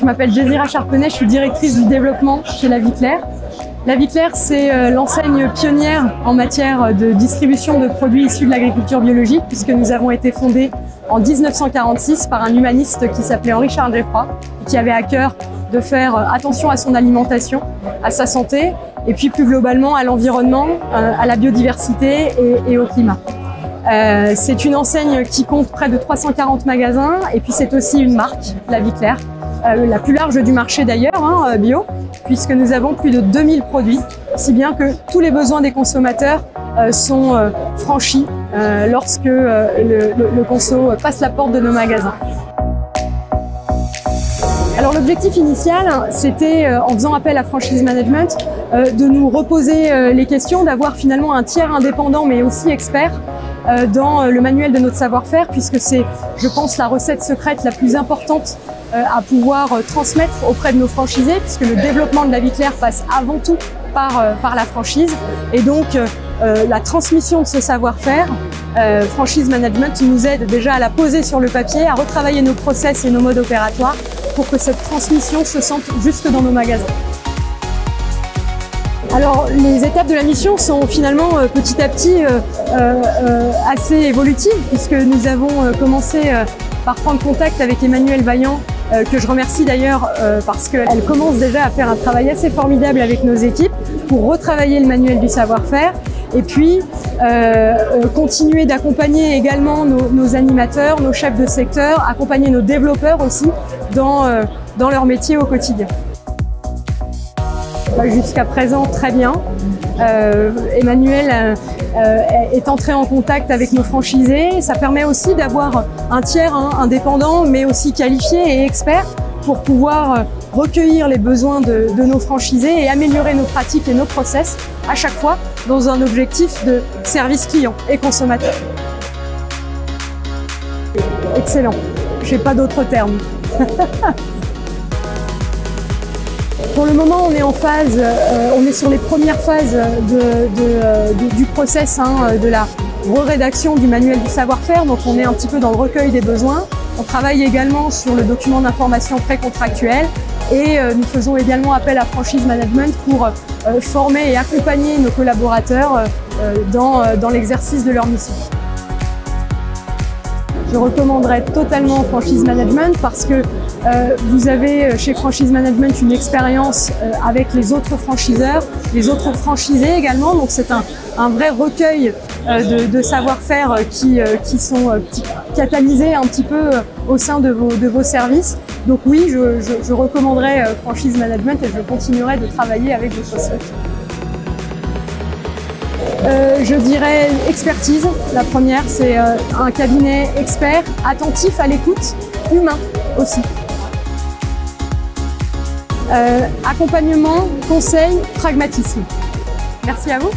je m'appelle Jésira Charpenay, je suis directrice du développement chez La Vie Claire. La Vie Claire, c'est l'enseigne pionnière en matière de distribution de produits issus de l'agriculture biologique, puisque nous avons été fondés en 1946 par un humaniste qui s'appelait Henri-Charles Geffroy, qui avait à cœur de faire attention à son alimentation, à sa santé, et puis plus globalement à l'environnement, à la biodiversité et au climat. C'est une enseigne qui compte près de 340 magasins, et puis c'est aussi une marque, La Vie Claire, la plus large du marché d'ailleurs, bio, puisque nous avons plus de 2000 produits, si bien que tous les besoins des consommateurs sont franchis lorsque le conso passe la porte de nos magasins. Alors l'objectif initial, c'était, en faisant appel à Franchise Management, de nous reposer les questions, d'avoir finalement un tiers indépendant mais aussi expert dans le manuel de notre savoir-faire, puisque c'est, je pense, la recette secrète la plus importante à pouvoir transmettre auprès de nos franchisés, puisque le développement de La Vie Claire passe avant tout par la franchise. Et donc, la transmission de ce savoir-faire, Franchise Management nous aide déjà à la poser sur le papier, à retravailler nos process et nos modes opératoires pour que cette transmission se sente jusque dans nos magasins. Alors, les étapes de la mission sont finalement petit à petit assez évolutives, puisque nous avons commencé par prendre contact avec Emmanuelle Vaillant, que je remercie d'ailleurs parce qu'elle commence déjà à faire un travail assez formidable avec nos équipes pour retravailler le manuel du savoir-faire, et puis continuer d'accompagner également nos animateurs, nos chefs de secteur, accompagner nos développeurs aussi dans leur métier au quotidien. Jusqu'à présent, très bien. Emmanuelle est entrée en contact avec nos franchisés. Ça permet aussi d'avoir un tiers indépendant, mais aussi qualifié et expert pour pouvoir recueillir les besoins de nos franchisés et améliorer nos pratiques et nos process à chaque fois dans un objectif de service client et consommateur. Excellent. Je n'ai pas d'autres termes. Pour le moment, on est en phase, on est sur les premières phases du process de la rédaction du manuel du savoir-faire. Donc on est un petit peu dans le recueil des besoins. On travaille également sur le document d'information précontractuel et nous faisons également appel à Franchise Management pour former et accompagner nos collaborateurs dans l'exercice de leur mission. Je recommanderais totalement Franchise Management parce que vous avez chez Franchise Management une expérience avec les autres franchiseurs, les autres franchisés également. Donc c'est un vrai recueil de savoir-faire qui sont catalysés un petit peu au sein de vos services. Donc oui, je recommanderais Franchise Management et je continuerai de travailler avec vos sociétés. Je dirais expertise. La première, c'est un cabinet expert, attentif à l'écoute, humain aussi. Accompagnement, conseil, pragmatisme. Merci à vous.